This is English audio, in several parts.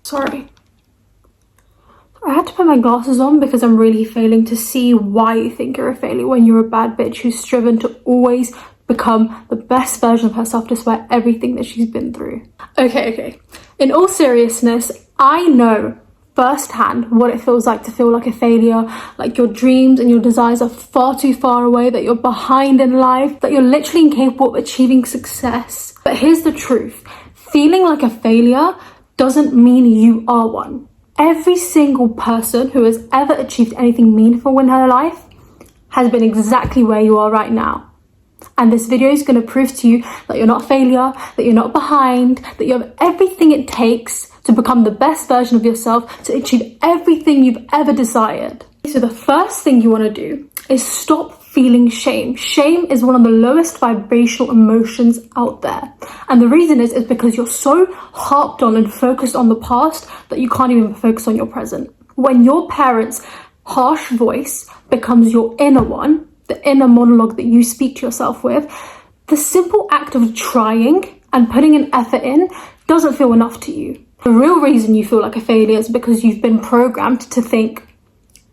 Sorry. I had to put my glasses on because I'm really failing to see why you think you're a failure when you're a bad bitch who's striven to always become the best version of herself despite everything that she's been through. Okay. In all seriousness, I know firsthand what it feels like to feel like a failure, like your dreams and your desires are far too far away, that you're behind in life, that you're literally incapable of achieving success. But here's the truth. Feeling like a failure doesn't mean you are one. Every single person who has ever achieved anything meaningful in her life has been exactly where you are right now. And this video is going to prove to you that you're not a failure, that you're not behind, that you have everything it takes to become the best version of yourself, to achieve everything you've ever desired. So the first thing you want to do is stop feeling shame. Shame is one of the lowest vibrational emotions out there. And the reason is because you're so harped on and focused on the past that you can't even focus on your present. When your parents' harsh voice becomes your inner one, the inner monologue that you speak to yourself with, the simple act of trying and putting an effort in doesn't feel enough to you. The real reason you feel like a failure is because you've been programmed to think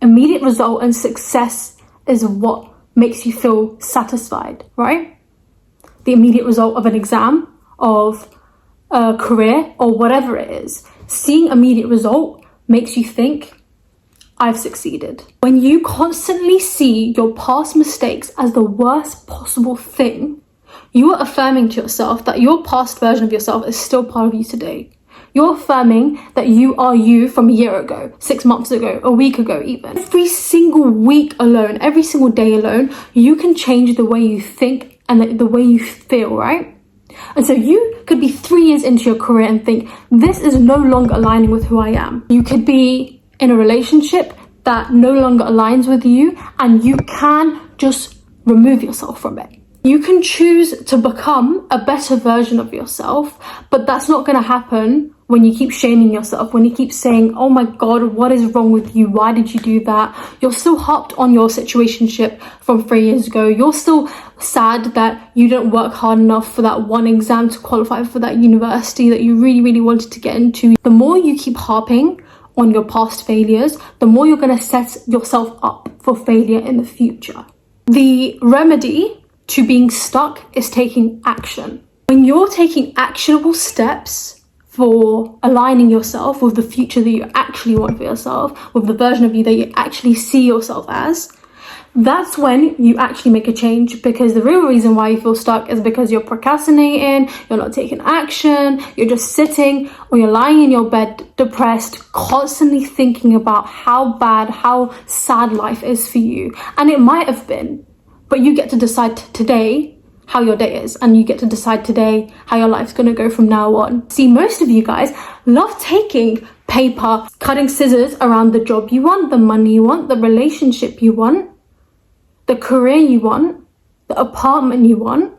immediate result and success is what makes you feel satisfied, right? The immediate result of an exam, of a career, or whatever it is. Seeing immediate result makes you think, I've succeeded. When you constantly see your past mistakes as the worst possible thing, you are affirming to yourself that your past version of yourself is still part of you today. You're affirming that you are you from a year ago, 6 months ago, a week ago even. Every single week alone, every single day alone, you can change the way you think and the way you feel, right? And so you could be 3 years into your career and think, this is no longer aligning with who I am. You could be in a relationship that no longer aligns with you, and you can just remove yourself from it. You can choose to become a better version of yourself, but that's not going to happen when you keep shaming yourself, when you keep saying, oh my God, what is wrong with you? Why did you do that? You're still harped on your situationship from 3 years ago. You're still sad that you didn't work hard enough for that one exam to qualify for that university that you really, really wanted to get into. The more you keep harping on your past failures, the more you're going to set yourself up for failure in the future. The remedy to being stuck is taking action. When you're taking actionable steps for aligning yourself with the future that you actually want for yourself, with the version of you that you actually see yourself as, that's when you actually make a change. Because the real reason why you feel stuck is because you're procrastinating, you're not taking action, you're just sitting, or you're lying in your bed depressed, constantly thinking about how bad, how sad life is for you. And it might have been, but you get to decide today how your day is, and you get to decide today how your life's going to go from now on. See, most of you guys love taking paper, cutting scissors around the job you want, the money you want, the relationship you want, the career you want, the apartment you want,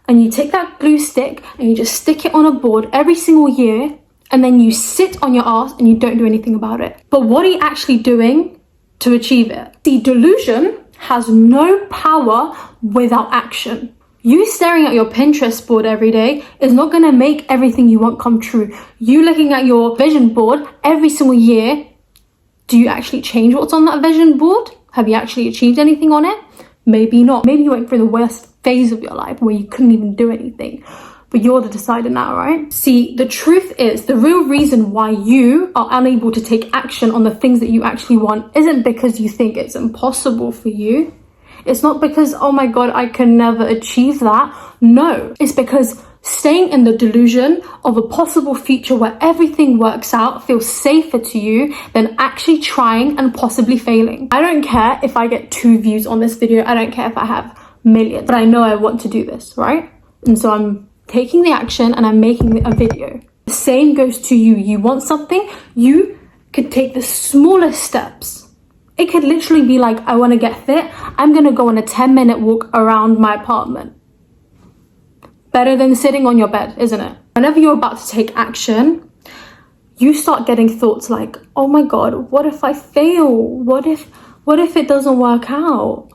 and you take that glue stick and you just stick it on a board every single year, and then you sit on your ass and you don't do anything about it. But what are you actually doing to achieve it? See, delusion has no power without action. You staring at your Pinterest board every day is not going to make everything you want come true. You looking at your vision board every single year, do you actually change what's on that vision board? Have you actually achieved anything on it? Maybe not. Maybe you went through the worst phase of your life where you couldn't even do anything. But you're the decider now, right? See, the truth is, the real reason why you are unable to take action on the things that you actually want isn't because you think it's impossible for you. It's not because, oh my God, I can never achieve that. No, it's because staying in the delusion of a possible future where everything works out feels safer to you than actually trying and possibly failing. I don't care if I get 2 views on this video. I don't care if I have millions, but I know I want to do this, right? And so I'm taking the action and I'm making a video. The same goes to you. You want something, you could take the smallest steps. It could literally be like, I want to get fit. I'm going to go on a 10-minute walk around my apartment. Better than sitting on your bed, isn't it? Whenever you're about to take action, you start getting thoughts like, oh my God, what if I fail? What if it doesn't work out?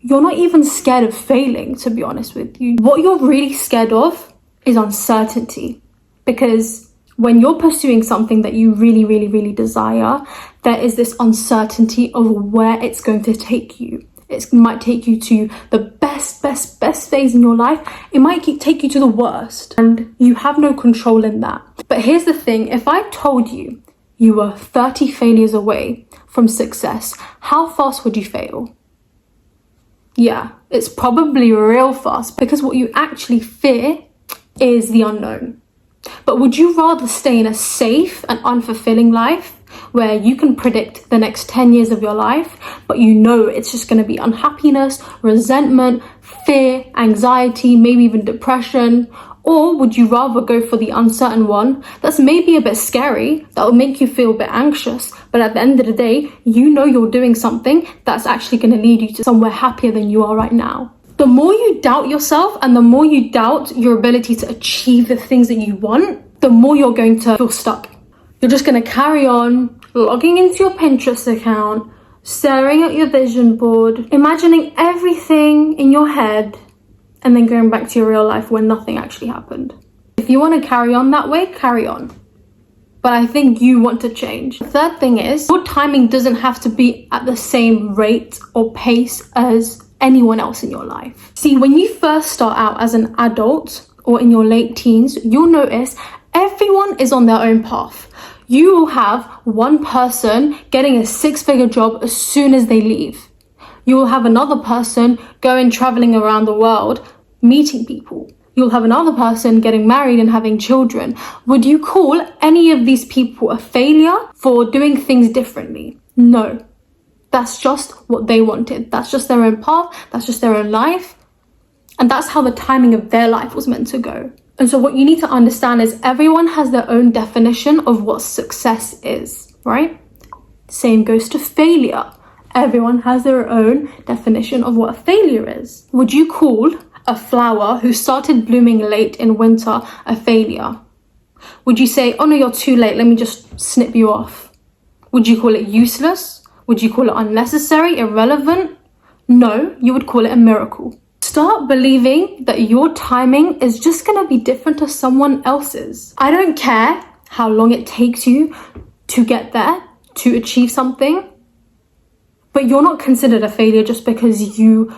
You're not even scared of failing, to be honest with you. What you're really scared of is uncertainty. Because When you're pursuing something that you really, really, really desire, there is this uncertainty of where it's going to take you. It might take you to the best phase in your life. It might take you to the worst, and you have no control in that. But here's the thing, if I told you you were 30 failures away from success, how fast would you fail? Yeah, it's probably real fast, because what you actually fear is the unknown. But would you rather stay in a safe and unfulfilling life where you can predict the next 10 years of your life, but you know it's just going to be unhappiness, resentment, fear, anxiety, maybe even depression? Or would you rather go for the uncertain one that's maybe a bit scary, that will make you feel a bit anxious, but at the end of the day, you know you're doing something that's actually going to lead you to somewhere happier than you are right now? The more you doubt yourself and the more you doubt your ability to achieve the things that you want, the more you're going to feel stuck. You're just going to carry on logging into your Pinterest account, staring at your vision board, imagining everything in your head, and then going back to your real life when nothing actually happened. If you want to carry on that way, carry on. But I think you want to change. The third thing is, your timing doesn't have to be at the same rate or pace as anyone else in your life. See, when you first start out as an adult or in your late teens, you'll notice everyone is on their own path. You will have one person getting a 6-figure job as soon as they leave. You will have another person going traveling around the world, meeting people. You'll have another person getting married and having children. Would you call any of these people a failure for doing things differently? No. That's just what they wanted. That's just their own path. That's just their own life. And that's how the timing of their life was meant to go. And so what you need to understand is everyone has their own definition of what success is, right? Same goes to failure. Everyone has their own definition of what a failure is. Would you call a flower who started blooming late in winter a failure? Would you say, oh no, you're too late, let me just snip you off? Would you call it useless? Would you call it unnecessary, irrelevant? No, you would call it a miracle. Start believing that your timing is just going to be different to someone else's. I don't care how long it takes you to get there, to achieve something, but you're not considered a failure just because you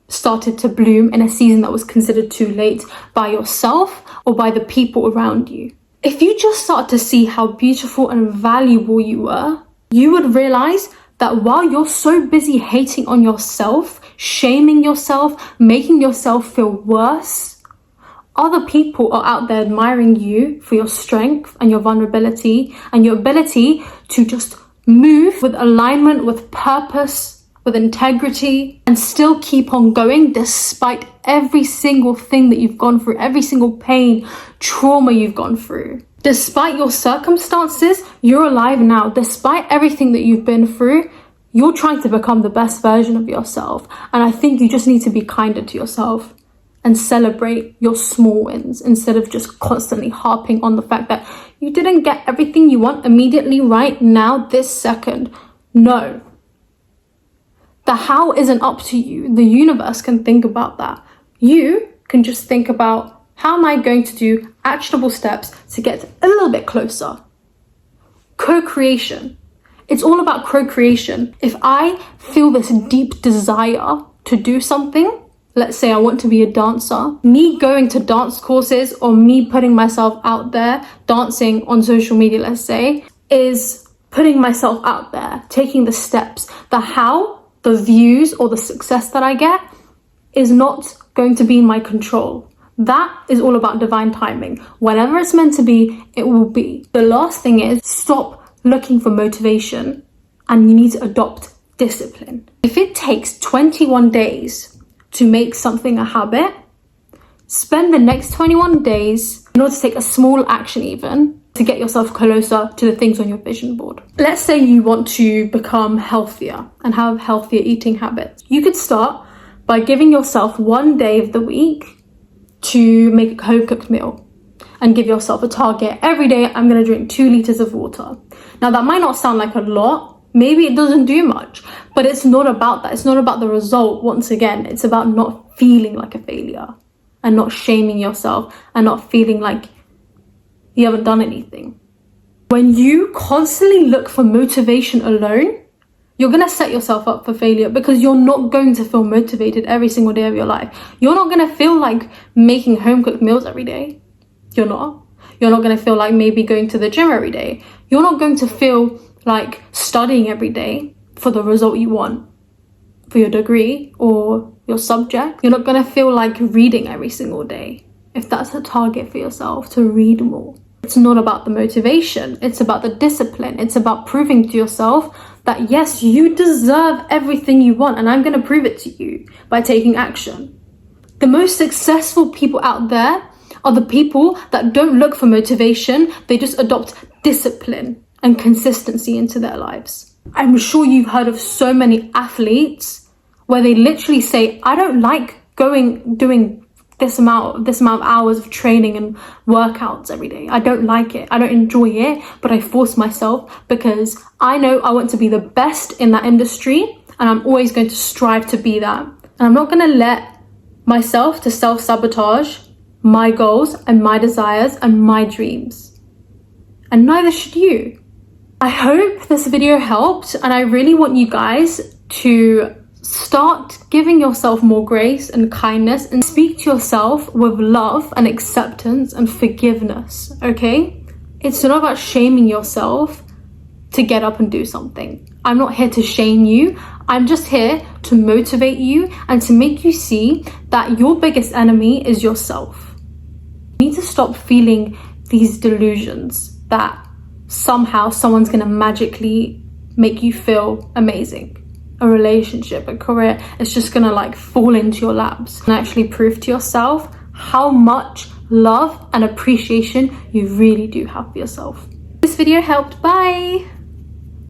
started to bloom in a season that was considered too late by yourself or by the people around you. If you just start to see how beautiful and valuable you were, you would realize that while you're so busy hating on yourself, shaming yourself, making yourself feel worse, other people are out there admiring you for your strength and your vulnerability and your ability to just move with alignment, with purpose, with integrity, and still keep on going despite every single thing that you've gone through, every single pain, trauma you've gone through. Despite your circumstances, you're alive now. Despite everything that you've been through, you're trying to become the best version of yourself. And I think you just need to be kinder to yourself and celebrate your small wins instead of just constantly harping on the fact that you didn't get everything you want immediately right now, this second. No. The how isn't up to you. The universe can think about that. You can just think about, how am I going to do actionable steps to get a little bit closer? Co-creation. It's all about co-creation. If I feel this deep desire to do something, let's say I want to be a dancer, me going to dance courses or me putting myself out there, dancing on social media, let's say, is putting myself out there, taking the steps. The how, the views, or the success that I get is not going to be in my control. That is all about divine timing. Whenever it's meant to be, it will be. The last thing is, stop looking for motivation and you need to adopt discipline. If it takes 21 days to make something a habit, spend the next 21 days in order to take a small action even to get yourself closer to the things on your vision board. Let's say you want to become healthier and have healthier eating habits. You could start by giving yourself one day of the week to make a home-cooked meal and give yourself a target. Every day, I'm going to drink 2 liters of water. Now, that might not sound like a lot. Maybe it doesn't do much, but it's not about that. It's not about the result. Once again, it's about not feeling like a failure and not shaming yourself and not feeling like you haven't done anything. When you constantly look for motivation alone, you're going to set yourself up for failure, because you're not going to feel motivated every single day of your life. You're not going to feel like making home-cooked meals every day. You're not. You're not going to feel like maybe going to the gym every day. You're not going to feel like studying every day for the result you want, for your degree or your subject. You're not going to feel like reading every single day, if that's a target for yourself, to read more. It's not about the motivation. It's about the discipline. It's about proving to yourself that yes, you deserve everything you want, and I'm going to prove it to you by taking action. The most successful people out there are the people that don't look for motivation. They just adopt discipline and consistency into their lives. I'm sure you've heard of so many athletes where they literally say, I don't like doing this amount of hours of training and workouts every day. I don't like it. I don't enjoy it, but I force myself because I know I want to be the best in that industry, and I'm always going to strive to be that. And I'm not going to let myself to self-sabotage my goals and my desires and my dreams. And neither should you. I hope this video helped, and I really want you guys to start giving yourself more grace and kindness, and speak to yourself with love and acceptance and forgiveness, okay? It's not about shaming yourself to get up and do something. I'm not here to shame you. I'm just here to motivate you and to make you see that your biggest enemy is yourself. You need to stop feeling these delusions that somehow someone's going to magically make you feel amazing. A relationship, a career, it's just gonna like fall into your laps, and actually prove to yourself how much love and appreciation you really do have for yourself. This video helped. Bye.